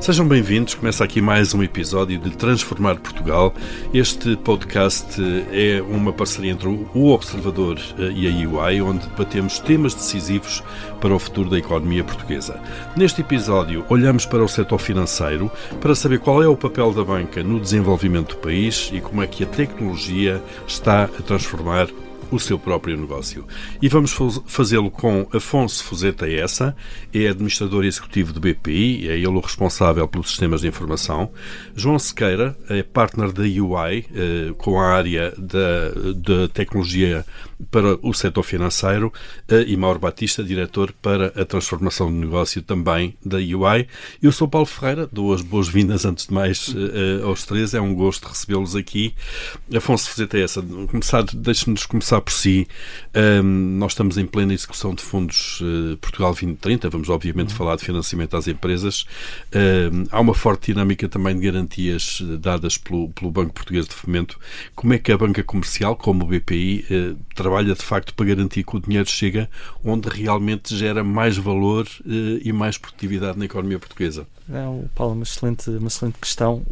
Sejam bem-vindos, começa aqui mais um episódio de Transformar Portugal. Este podcast é uma parceria entre o Observador e a EY, onde debatemos temas decisivos para o futuro da economia portuguesa. Neste episódio, olhamos para o setor financeiro para saber qual é o papel da banca no desenvolvimento do país e como é que a tecnologia está a transformar o seu próprio negócio. E vamos fazê-lo com Afonso Fuzeta Essa, é administrador executivo do BPI, é ele o responsável pelos sistemas de informação. João Sequeira é partner da UI, com a área da tecnologia para o setor financeiro, e Mauro Batista, diretor para a transformação do negócio também da UI. Eu sou Paulo Ferreira, dou as boas-vindas antes de mais aos três, é um gosto recebê-los aqui. Afonso Fuzeta Essa, deixe-nos começar por si. Nós estamos em plena execução de fundos Portugal 2030, vamos obviamente falar de financiamento às empresas. Há uma forte dinâmica também de garantias dadas pelo Banco Português de Fomento. Como é que a banca comercial, como o BPI, trabalha de facto para garantir que o dinheiro chega onde realmente gera mais valor e mais produtividade na economia portuguesa? Paulo, uma excelente questão.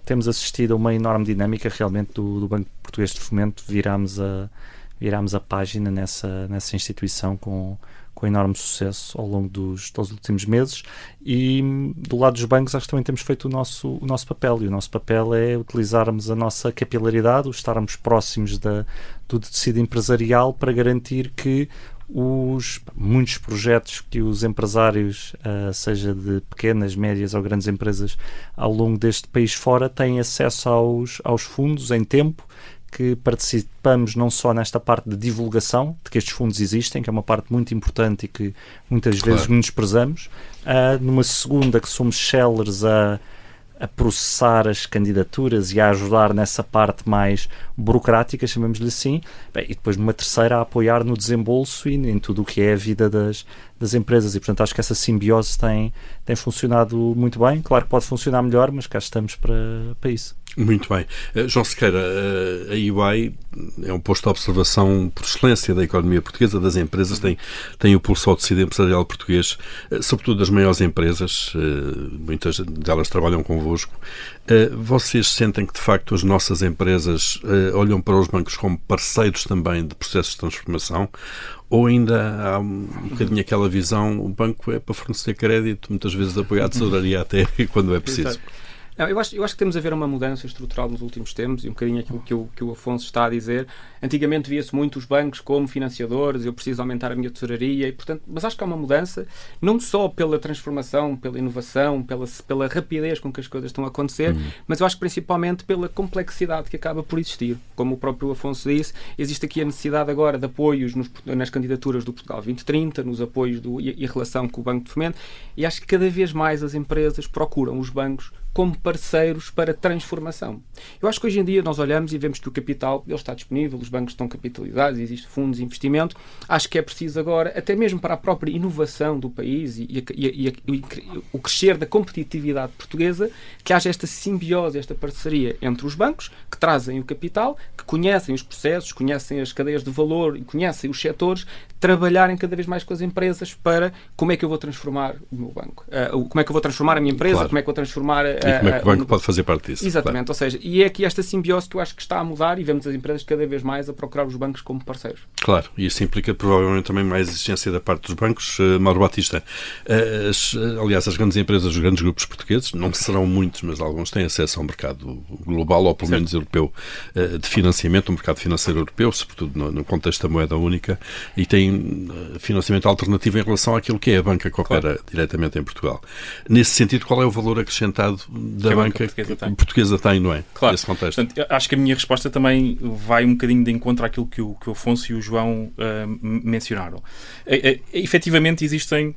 Temos assistido a uma enorme dinâmica realmente do Banco Português de Fomento. Virámos a página nessa instituição com enorme sucesso ao longo dos últimos meses, e do lado dos bancos acho que também temos feito o nosso papel, e o nosso papel é utilizarmos a nossa capilaridade, estarmos próximos do tecido empresarial para garantir que muitos projetos que os empresários, seja de pequenas, médias ou grandes empresas ao longo deste país fora, têm acesso aos fundos em tempo, que participamos não só nesta parte de divulgação de que estes fundos existem, que é uma parte muito importante e que muitas vezes menosprezamos, numa segunda que somos sellers a processar as candidaturas e a ajudar nessa parte mais burocrática, chamemos-lhe assim, e depois numa terceira a apoiar no desembolso e em tudo o que é a vida das empresas, e portanto acho que essa simbiose tem funcionado muito bem. Claro que pode funcionar melhor, mas cá estamos para isso. Muito bem. João Sequeira, a EY é um posto de observação por excelência da economia portuguesa, das empresas, tem o pulso ao tecido empresarial português, sobretudo das maiores empresas, muitas delas trabalham convosco. Vocês sentem que de facto as nossas empresas olham para os bancos como parceiros também de processos de transformação? Ou ainda há um bocadinho aquela visão, o banco é para fornecer crédito, muitas vezes apoiar a tesouraria até quando é preciso? Exato. Não, eu acho que temos a ver uma mudança estrutural nos últimos tempos, e um bocadinho aquilo que o Afonso está a dizer. Antigamente via-se muito os bancos como financiadores, eu preciso aumentar a minha tesouraria, e, portanto, mas acho que há uma mudança, não só pela transformação, pela inovação, pela rapidez com que as coisas estão a acontecer, mas eu acho que principalmente pela complexidade que acaba por existir. Como o próprio Afonso disse, existe aqui a necessidade agora de apoios nas candidaturas do Portugal 2030, nos apoios e a relação com o Banco de Fomento, e acho que cada vez mais as empresas procuram os bancos como parceiros para transformação. Eu acho que hoje em dia nós olhamos e vemos que o capital ele está disponível, os bancos estão capitalizados, existem fundos de investimento. Acho que é preciso agora, até mesmo para a própria inovação do país e o crescer da competitividade portuguesa, que haja esta simbiose, esta parceria entre os bancos, que trazem o capital, que conhecem os processos, conhecem as cadeias de valor e conhecem os setores, trabalharem cada vez mais com as empresas para como é que eu vou transformar o meu banco, como é que eu vou transformar a minha empresa, claro. Como é que eu vou transformar e como é que o banco pode fazer parte disso? Exatamente, claro. Ou seja, e é aqui esta simbiose que eu acho que está a mudar, e vemos as empresas cada vez mais a procurar os bancos como parceiros. Claro, e isso implica provavelmente também mais exigência da parte dos bancos. Mauro Batista, aliás, as grandes empresas, os grandes grupos portugueses, não serão muitos, mas alguns têm acesso ao mercado global, ou pelo menos europeu, de financiamento, um mercado financeiro europeu, sobretudo no contexto da moeda única, e têm financiamento alternativo em relação àquilo que é a banca que opera diretamente em Portugal. Nesse sentido, qual é o valor acrescentado da banca portuguesa tem, não é? Claro. Nesse contexto. Portanto, acho que a minha resposta também vai um bocadinho de encontro àquilo que o Afonso e o João mencionaram. Efetivamente existem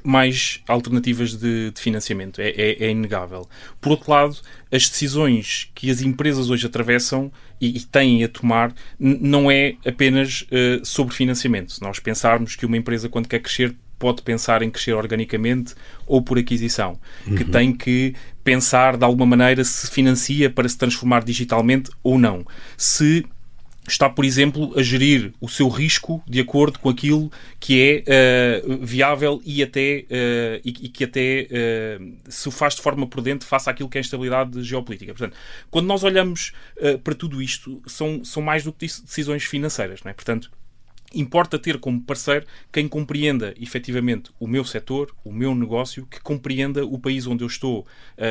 mais alternativas de financiamento, é inegável. Por outro lado, as decisões que as empresas hoje atravessam e têm a tomar não é apenas sobre financiamento. Se nós pensarmos que uma empresa, quando quer crescer, pode pensar em crescer organicamente ou por aquisição, que tem que pensar de alguma maneira se financia para se transformar digitalmente ou não. Se está, por exemplo, a gerir o seu risco de acordo com aquilo que é viável e que até se o faz de forma prudente face àquilo que é a instabilidade geopolítica. Portanto, quando nós olhamos para tudo isto, são mais do que decisões financeiras, não é? Portanto, importa ter como parceiro quem compreenda efetivamente o meu setor, o meu negócio, que compreenda o país onde eu estou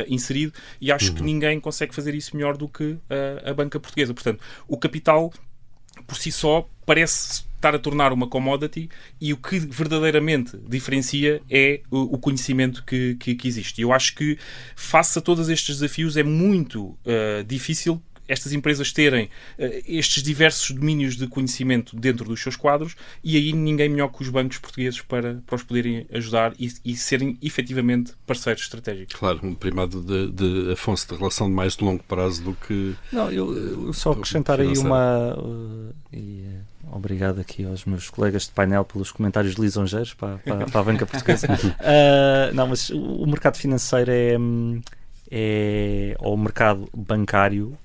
inserido, e acho que ninguém consegue fazer isso melhor do que a banca portuguesa. Portanto, o capital por si só parece estar a tornar uma commodity, e o que verdadeiramente diferencia é o conhecimento que existe. E eu acho que, face a todos estes desafios, é muito difícil estas empresas terem estes diversos domínios de conhecimento dentro dos seus quadros, e aí ninguém melhor que os bancos portugueses para os poderem ajudar e serem efetivamente parceiros estratégicos. Claro, um primado de Afonso, de relação de mais de longo prazo do que... Não, eu só acrescentar aí uma... obrigado aqui aos meus colegas de painel pelos comentários lisonjeiros para a banca portuguesa. Não, mas o mercado financeiro ou o mercado bancário,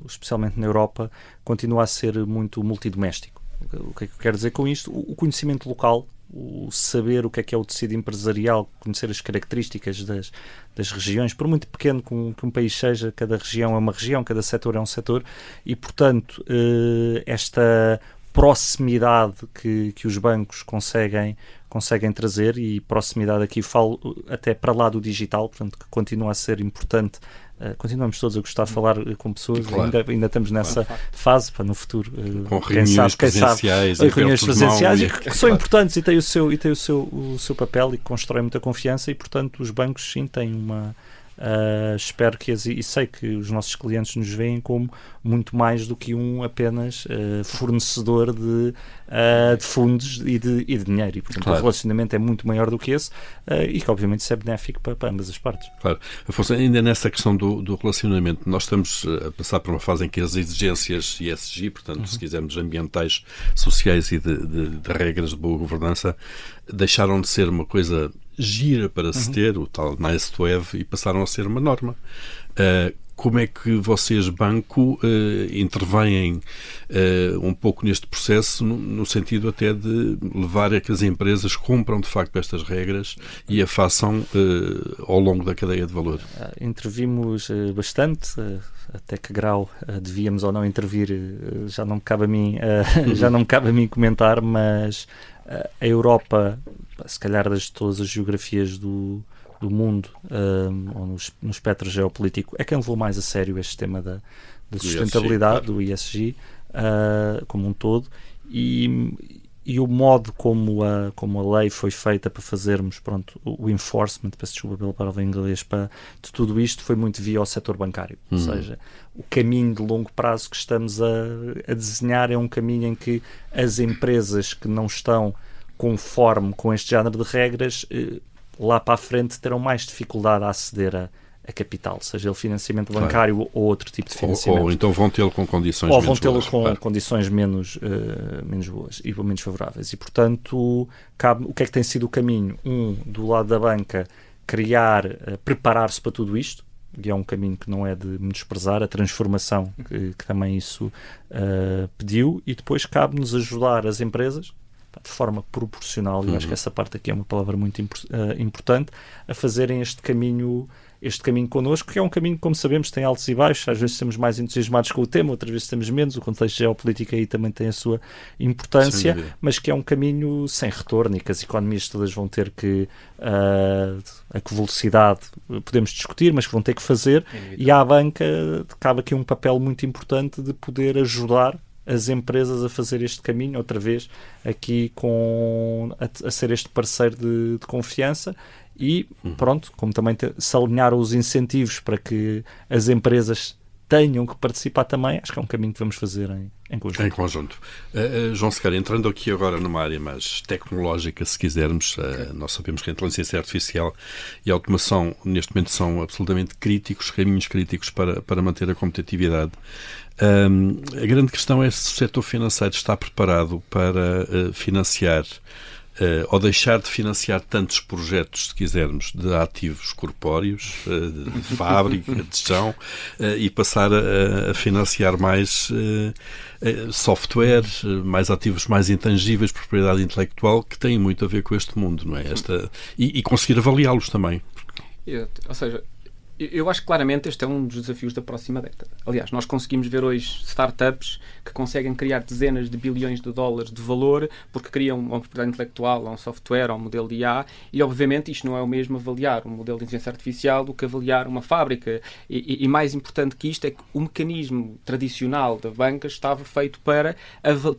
especialmente na Europa, continua a ser muito multidoméstico. O que é que eu quero dizer com isto? O conhecimento local, o saber o que é o tecido empresarial, conhecer as características das regiões, por muito pequeno que um país seja, cada região é uma região, cada setor é um setor, e, portanto, esta proximidade que os bancos conseguem trazer, e proximidade aqui falo até para lá do digital, portanto, que continua a ser importante. Continuamos todos a gostar de falar com pessoas, claro. ainda estamos nessa fase, para no futuro, com reuniões presenciais, que são importantes e têm o seu papel e que constroem muita confiança, e, portanto, os bancos sim têm uma... espero que e sei que os nossos clientes nos veem como muito mais do que apenas fornecedor de fundos e de dinheiro, e, portanto, claro, o relacionamento é muito maior do que esse, e que obviamente isso é benéfico para ambas as partes. Claro. Afonso, ainda nessa questão do relacionamento, nós estamos a passar por uma fase em que as exigências ESG, portanto, se quisermos ambientais, sociais e de regras de boa governança, deixaram de ser uma coisa gira para se ter, o tal nice to have, e passaram a ser uma norma. Como é que vocês, banco, intervêm um pouco neste processo, no sentido até de levar a que as empresas compram de facto estas regras e a façam ao longo da cadeia de valor? Intervimos bastante. Até que grau devíamos ou não intervir, já não me cabe a mim comentar, mas a Europa, se calhar de todas as geografias do mundo, ou no espectro geopolítico, é quem levou mais a sério este tema da sustentabilidade, do ESG, como um todo, e o modo como a lei foi feita para fazermos, o enforcement, peço desculpa pela palavra em inglês, de tudo isto, foi muito via ao setor bancário. Ou seja, o caminho de longo prazo que estamos a desenhar é um caminho em que as empresas que não estão conforme com este género de regras, lá para a frente terão mais dificuldade a aceder a capital, seja ele financiamento bancário, claro, ou outro tipo de financiamento. Ou então vão tê-lo com condições menos boas. Ou vão tê-lo com, claro, condições menos boas e menos favoráveis. E, portanto, o que é que tem sido o caminho? Do lado da banca, preparar-se para tudo isto, e é um caminho que não é de menosprezar, a transformação que também isso pediu, e depois cabe-nos ajudar as empresas de forma proporcional, eu acho que essa parte aqui é uma palavra muito importante, a fazerem este caminho connosco, que é um caminho, como sabemos, tem altos e baixos. Às vezes estamos mais entusiasmados com o tema, outras vezes estamos menos. O contexto geopolítico aí também tem a sua importância, mas que é um caminho sem retorno, e que as economias todas vão ter que a que velocidade podemos discutir, mas que vão ter que fazer, e à banca cabe aqui um papel muito importante de poder ajudar as empresas a fazer este caminho, outra vez aqui a ser este parceiro de confiança, e pronto, como também se alinharam os incentivos para que as empresas tenham que participar também, acho que é um caminho que vamos fazer em conjunto. Em conjunto. João Sequeira, entrando aqui agora numa área mais tecnológica, se quisermos, nós sabemos que a inteligência artificial e a automação neste momento são absolutamente críticos, caminhos críticos para manter a competitividade. A grande questão é se o setor financeiro está preparado para financiar ou deixar de financiar tantos projetos, se quisermos, de ativos corpóreos, de fábrica, de chão, e passar a financiar mais software, mais ativos mais intangíveis, propriedade intelectual, que têm muito a ver com este mundo, não é? E conseguir avaliá-los também. Ou seja, eu acho que claramente este é um dos desafios da próxima década. Aliás, nós conseguimos ver hoje startups que conseguem criar dezenas de bilhões de dólares de valor porque criam uma propriedade intelectual, um software, um modelo de IA, e obviamente isto não é o mesmo avaliar um modelo de inteligência artificial do que avaliar uma fábrica. E mais importante que isto é que o mecanismo tradicional da banca estava feito para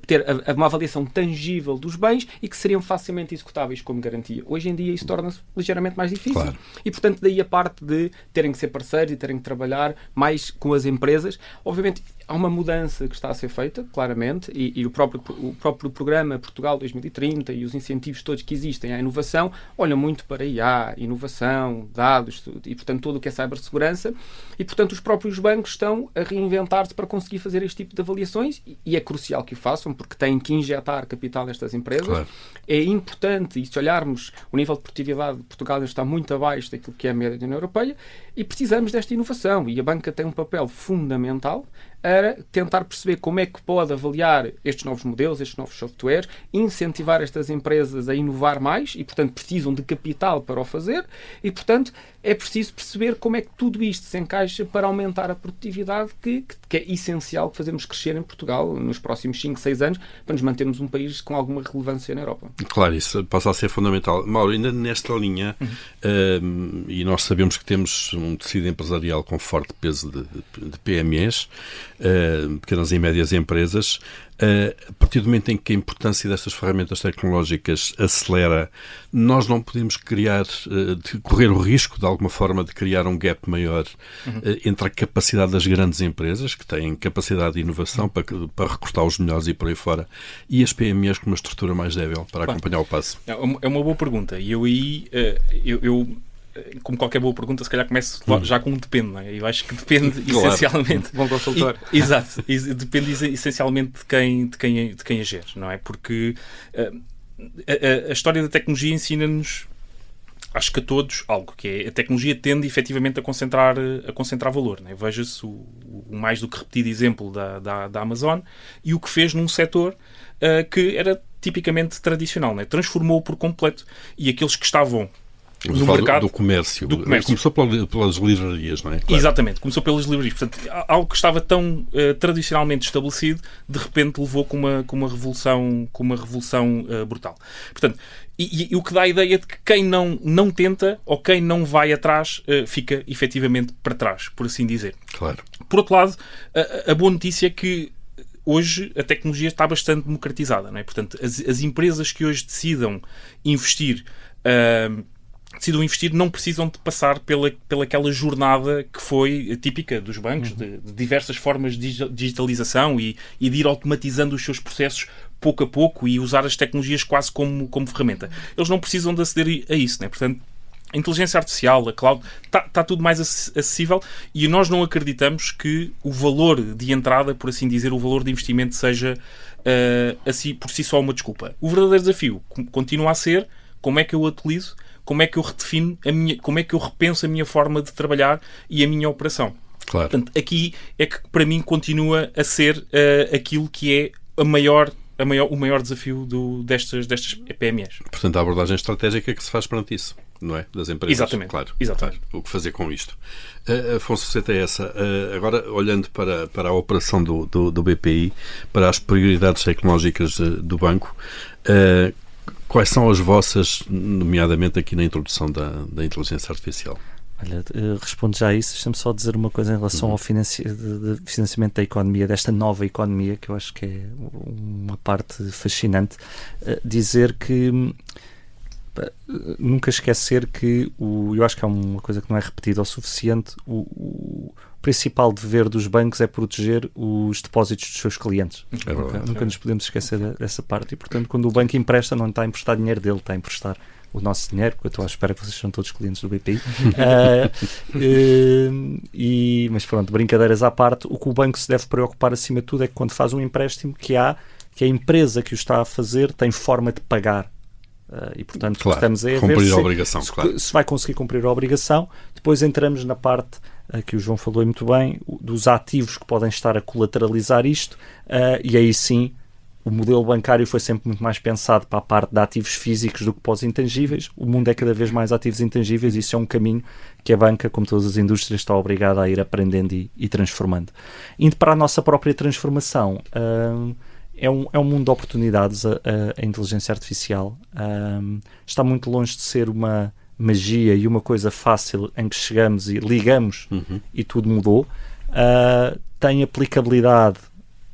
ter uma avaliação tangível dos bens e que seriam facilmente executáveis como garantia. Hoje em dia isso torna-se ligeiramente mais difícil. Claro. E portanto daí a parte de terem que ser parceiros e terem que trabalhar mais com as empresas. Obviamente há uma mudança que está a ser feita, claramente, e o próprio programa Portugal 2030 e os incentivos todos que existem à inovação olham muito para IA, inovação, dados, e portanto tudo o que é cibersegurança, e portanto os próprios bancos estão a reinventar-se para conseguir fazer este tipo de avaliações, e é crucial que o façam, porque têm que injetar capital nestas empresas. Claro. É importante, e se olharmos, o nível de produtividade de Portugal está muito abaixo daquilo que é a média da União Europeia, e precisamos desta inovação, e a banca tem um papel fundamental a tentar perceber como é que pode avaliar estes novos modelos, estes novos softwares, incentivar estas empresas a inovar mais e, portanto, precisam de capital para o fazer e, portanto, é preciso perceber como é que tudo isto se encaixa para aumentar a produtividade que é essencial que fazemos crescer em Portugal nos próximos 5, 6 anos para nos mantermos um país com alguma relevância na Europa. Claro, isso passa a ser fundamental. Mauro, ainda nesta linha, e nós sabemos que temos um tecido empresarial com forte peso de PMEs, pequenas e médias empresas, a partir do momento em que a importância destas ferramentas tecnológicas acelera, nós não podemos correr o risco, de alguma forma, de criar um gap maior entre a capacidade das grandes empresas, que têm capacidade de inovação para recrutar os melhores e por aí fora, e as PMEs com uma estrutura mais débil para acompanhar o passo. É uma boa pergunta. E eu aí, como qualquer boa pergunta, se calhar começo já com um depende, não é? Eu acho que depende essencialmente... Bom consultor. Exato. Depende essencialmente de quem a gere, não é? Porque a história da tecnologia ensina-nos, acho que a todos, algo que é a tecnologia tende efetivamente a concentrar valor, não é? Veja-se o mais do que repetido exemplo da Amazon e o que fez num setor que era tipicamente tradicional, não é? Transformou por completo, e aqueles que estavam no mercado do comércio. Começou pelas livrarias, não é? Claro. Exatamente, começou pelas livrarias. Portanto, algo que estava tão tradicionalmente estabelecido, de repente levou com uma revolução brutal. Portanto, e o que dá a ideia de que quem não tenta ou quem não vai atrás fica efetivamente para trás, por assim dizer. Claro. Por outro lado, a boa notícia é que hoje a tecnologia está bastante democratizada, não é? Portanto, as empresas que hoje decidam investir não precisam de passar pelaquela jornada que foi típica dos bancos, de diversas formas de digitalização e de ir automatizando os seus processos pouco a pouco e usar as tecnologias quase como ferramenta. Eles não precisam de aceder a isso, né? Portanto, a inteligência artificial, a cloud, está tudo mais acessível, e nós não acreditamos que o valor de entrada, por assim dizer, o valor de investimento seja assim, por si só uma desculpa. O verdadeiro desafio continua a ser como é que eu o utilizo, como é que eu redefino como é que eu repenso a minha forma de trabalhar e a minha operação. Claro. Portanto, aqui é que para mim continua a ser aquilo que é o maior desafio destas PMEs. Portanto, a abordagem estratégica é que se faz perante isso, não é? Das empresas. Exatamente. Claro. Exatamente. Claro. O que fazer com isto? Afonso, você tem essa. Agora, olhando para a operação do BPI, para as prioridades tecnológicas do banco, quais são as vossas, nomeadamente aqui na introdução da inteligência artificial? Olha, respondo já a isso. Deixa-me só dizer uma coisa em relação ao financiamento da economia, desta nova economia, que eu acho que é uma parte fascinante. Dizer que nunca esquecer que eu acho que é uma coisa que não é repetida o suficiente. O principal dever dos bancos é proteger os depósitos dos seus clientes. Nunca nos podemos esquecer dessa parte. E, portanto, quando o banco empresta, não está a emprestar dinheiro dele, está a emprestar o nosso dinheiro, porque eu estou à espera que vocês sejam todos clientes do BPI. Mas pronto, brincadeiras à parte, o que o banco se deve preocupar acima de tudo é que quando faz um empréstimo que a empresa que o está a fazer tem forma de pagar E, portanto, claro, estamos a ver cumprir a obrigação, claro. se vai conseguir cumprir a obrigação. Depois entramos na parte que o João falou muito bem, dos ativos que podem estar a colateralizar isto, e aí sim o modelo bancário foi sempre muito mais pensado para a parte de ativos físicos do que para os intangíveis. O mundo é cada vez mais ativos intangíveis e isso é um caminho que a banca, como todas as indústrias, está obrigada a ir aprendendo e transformando. Indo para a nossa própria transformação, é um mundo de oportunidades. A inteligência artificial está muito longe de ser uma magia e uma coisa fácil em que chegamos e ligamos e tudo mudou. Tem aplicabilidade,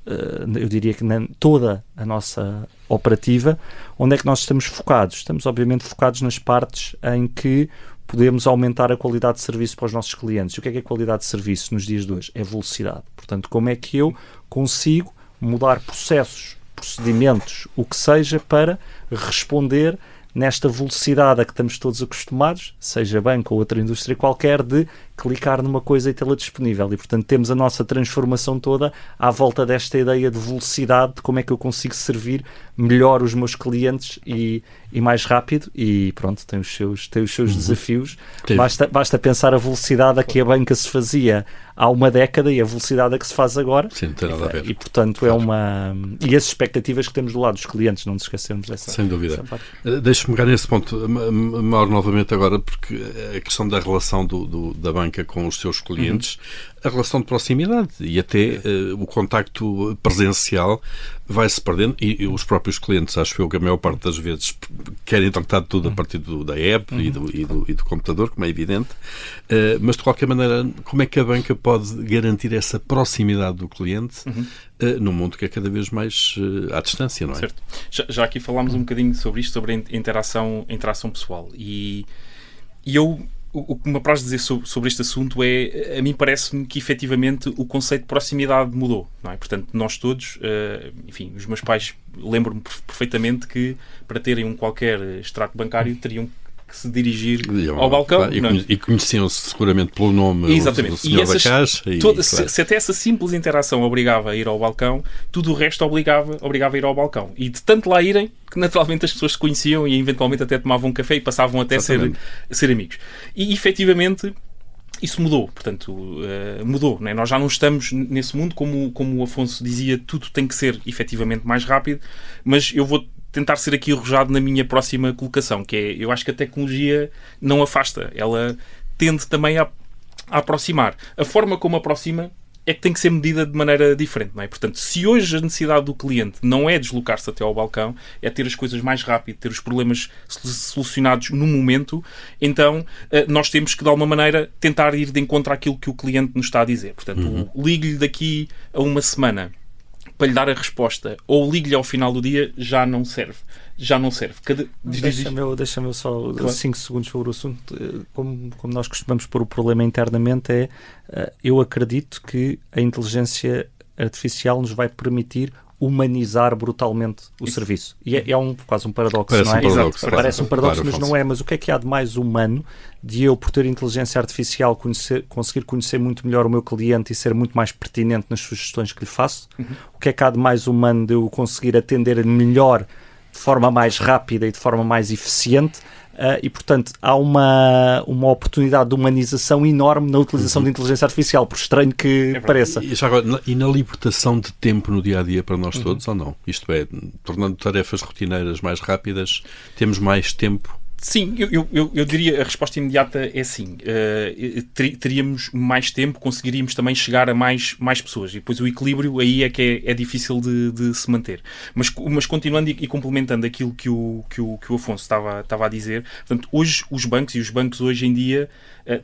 eu diria que toda a nossa operativa. Onde é que nós estamos focados? Estamos obviamente focados nas partes em que podemos aumentar a qualidade de serviço para os nossos clientes. E o que é qualidade de serviço nos dias de hoje? É velocidade. Portanto, como é que eu consigo mudar processos, procedimentos, o que seja, para responder nesta velocidade a que estamos todos acostumados, seja banco ou outra indústria qualquer, de clicar numa coisa e tê-la disponível. E, portanto, temos a nossa transformação toda à volta desta ideia de velocidade, de como é que eu consigo servir melhor os meus clientes e mais rápido. E pronto, tem os seus desafios. Basta pensar a velocidade a que a banca se fazia há uma década e a velocidade a que se faz agora. Sim, não tem nada a ver. E, portanto, é uma... E as expectativas que temos do lado dos clientes, não nos esquecermos dessa. Sem dúvida. Deixa-me pegar nesse ponto, Mauro, novamente agora, porque a questão da relação da banca com os seus clientes, a relação de proximidade e até o contacto presencial vai-se perdendo, e os próprios clientes, acho eu que a maior parte das vezes querem tratar tudo a partir da app e do computador, como é evidente, mas de qualquer maneira, como é que a banca pode garantir essa proximidade do cliente num mundo que é cada vez mais à distância, não é? Certo. Já aqui falámos um bocadinho sobre isto, sobre a interação pessoal, e eu... O que me apraz dizer sobre este assunto é, a mim parece-me que efetivamente o conceito de proximidade mudou, não é? Portanto, nós todos, enfim, os meus pais, lembro-me perfeitamente que para terem um qualquer extrato bancário teriam que se dirigir ao balcão. Claro, e conheciam-se seguramente pelo nome do senhor da caixa. Claro. Se até essa simples interação obrigava a ir ao balcão, tudo o resto obrigava a ir ao balcão. E de tanto lá irem, que naturalmente as pessoas se conheciam e eventualmente até tomavam um café e passavam até a ser amigos. E efetivamente isso mudou, portanto, mudou, não é? Nós já não estamos nesse mundo, como o Afonso dizia, tudo tem que ser efetivamente mais rápido, mas eu vou tentar ser aqui arrojado na minha próxima colocação, que é, eu acho que a tecnologia não afasta, ela tende também a aproximar. A forma como aproxima é que tem que ser medida de maneira diferente, não é? Portanto, se hoje a necessidade do cliente não é deslocar-se até ao balcão, é ter as coisas mais rápido, ter os problemas solucionados no momento, então nós temos que, de alguma maneira, tentar ir de encontro àquilo que o cliente nos está a dizer. Portanto, ligue-lhe daqui a uma semana para lhe dar a resposta, ou ligue-lhe ao final do dia, já não serve. Deixa-me só 5 segundos sobre o assunto. Como nós costumamos pôr o problema internamente, eu acredito que a inteligência artificial nos vai permitir humanizar brutalmente o serviço. E é quase um paradoxo, não é? Parece um paradoxo, mas não é. Mas o que há de mais humano de eu, por ter inteligência artificial, conseguir conhecer muito melhor o meu cliente e ser muito mais pertinente nas sugestões que lhe faço? O que há de mais humano de eu conseguir atender melhor, de forma mais rápida e de forma mais eficiente? E, portanto, há uma oportunidade de humanização enorme na utilização de inteligência artificial, por estranho que pareça. E já agora, e na libertação de tempo no dia-a-dia para nós todos, ou não? Isto é, tornando tarefas rotineiras mais rápidas, temos mais tempo? Sim, eu diria a resposta imediata é sim. Teríamos mais tempo, conseguiríamos também chegar a mais pessoas. E depois o equilíbrio aí é que é difícil de se manter. Mas continuando e complementando aquilo que o Afonso estava a dizer, portanto, hoje os bancos hoje em dia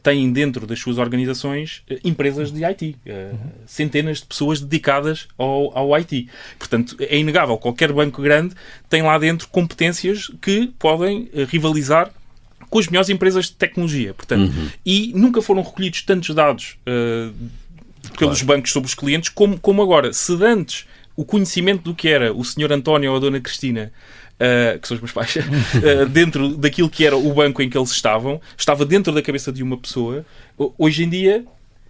têm dentro das suas organizações empresas de IT. Centenas de pessoas dedicadas ao IT. Portanto, é inegável, qualquer banco grande tem lá dentro competências que podem rivalizar com as melhores empresas de tecnologia. Portanto, e nunca foram recolhidos tantos dados pelos bancos sobre os clientes como agora. Se antes o conhecimento do que era o Sr. António ou a Dona Cristina, que são os meus pais, dentro daquilo que era o banco em que eles estava dentro da cabeça de uma pessoa, hoje em dia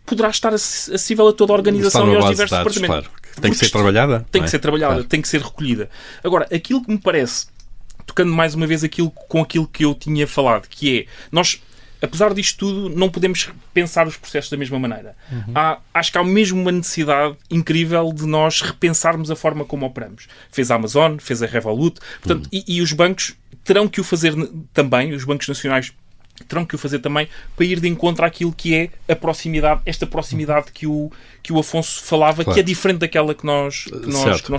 poderá estar acessível a toda a organização e aos diversos departamentos. Claro. Tem que ser trabalhada? Tem que ser trabalhada, tem que ser recolhida. Agora, aquilo que me parece tocando mais uma vez com aquilo que eu tinha falado, que é, nós, apesar disto tudo, não podemos pensar os processos da mesma maneira. Acho que há mesmo uma necessidade incrível de nós repensarmos a forma como operamos. Fez a Amazon, fez a Revolut, portanto, e os bancos terão que o fazer também, os bancos nacionais terão que o fazer também, para ir de encontro àquilo que é a proximidade, esta proximidade que o Afonso falava, claro, que é diferente daquela que nós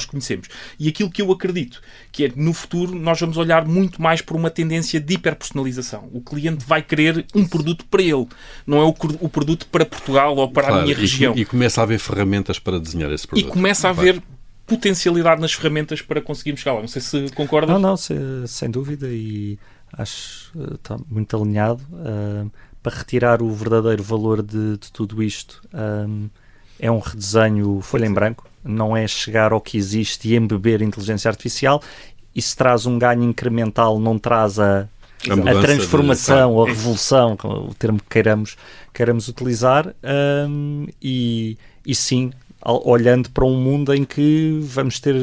conhecemos. E aquilo que eu acredito, que é, no futuro, nós vamos olhar muito mais por uma tendência de hiperpersonalização. O cliente vai querer um produto para ele, não é o produto para Portugal ou para, claro, a minha região. E começa a haver ferramentas para desenhar esse produto. E começa a haver potencialidade nas ferramentas para conseguirmos chegar lá. Não sei se concordas. Não, sem dúvida, e acho que está muito alinhado. Para retirar o verdadeiro valor de tudo isto, é um redesenho folha em branco, não é chegar ao que existe e embeber inteligência artificial. Isso traz um ganho incremental, não traz a transformação ou a revolução, o termo que queiramos utilizar, e sim, olhando para um mundo em que vamos ter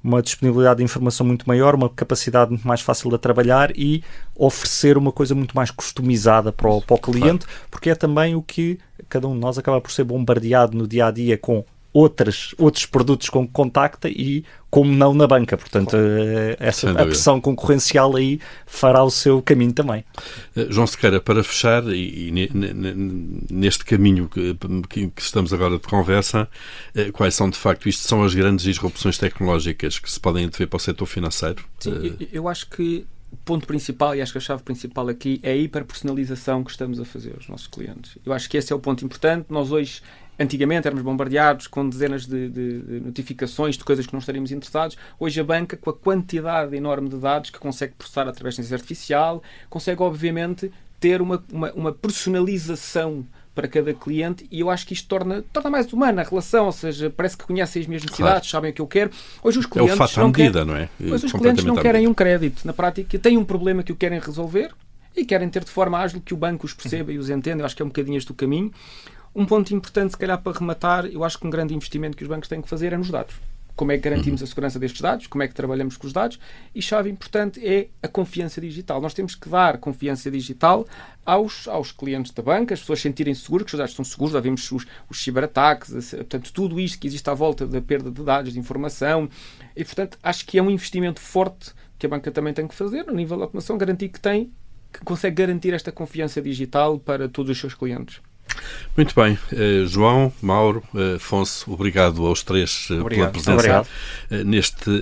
uma disponibilidade de informação muito maior, uma capacidade muito mais fácil de trabalhar e oferecer uma coisa muito mais customizada para o cliente, claro, porque é também o que cada um de nós acaba por ser bombardeado no dia-a-dia com outros produtos com que contacta e como não na banca. Portanto, a pressão concorrencial aí fará o seu caminho também. João Sequeira, para fechar, e neste caminho que estamos agora de conversa, quais são de facto, isto são as grandes disrupções tecnológicas que se podem ver para o setor financeiro? Sim, eu acho que o ponto principal, e acho que a chave principal aqui, é a hiperpersonalização que estamos a fazer aos nossos clientes. Eu acho que esse é o ponto importante. Nós hoje, antigamente, éramos bombardeados com dezenas de notificações de coisas que não estaríamos interessados. Hoje a banca, com a quantidade enorme de dados que consegue processar através da inteligência artificial, consegue, obviamente, ter uma personalização para cada cliente, e eu acho que isto torna mais humana a relação, ou seja, parece que conhecem as minhas necessidades, claro, sabem o que eu quero. Hoje os clientes é o fato à medida, não é? Hoje os clientes não querem um crédito. Na prática, têm um problema que o querem resolver e querem ter de forma ágil que o banco os perceba e os entenda. Eu acho que é um bocadinho este o caminho. Um ponto importante, se calhar, para rematar, eu acho que um grande investimento que os bancos têm que fazer é nos dados. Como é que garantimos a segurança destes dados? Como é que trabalhamos com os dados? E chave importante é a confiança digital. Nós temos que dar confiança digital aos clientes da banca, as pessoas sentirem-se seguras, que os dados são seguros. Já vimos os ciberataques, portanto, tudo isto que existe à volta da perda de dados, de informação. E, portanto, acho que é um investimento forte que a banca também tem que fazer, no nível da automação, garantir que consegue garantir esta confiança digital para todos os seus clientes. Muito bem. João, Mauro, Afonso, obrigado aos três pela presença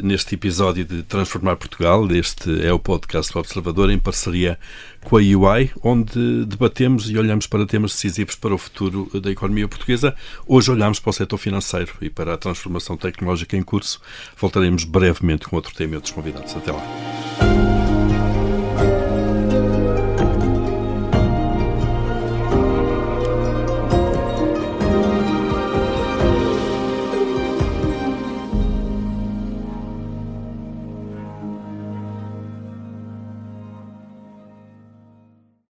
neste episódio de Transformar Portugal. Este é o podcast do Observador em parceria com a EY, onde debatemos e olhamos para temas decisivos para o futuro da economia portuguesa. Hoje olhamos para o setor financeiro e para a transformação tecnológica em curso. Voltaremos brevemente com outro tema e outros convidados. Até lá.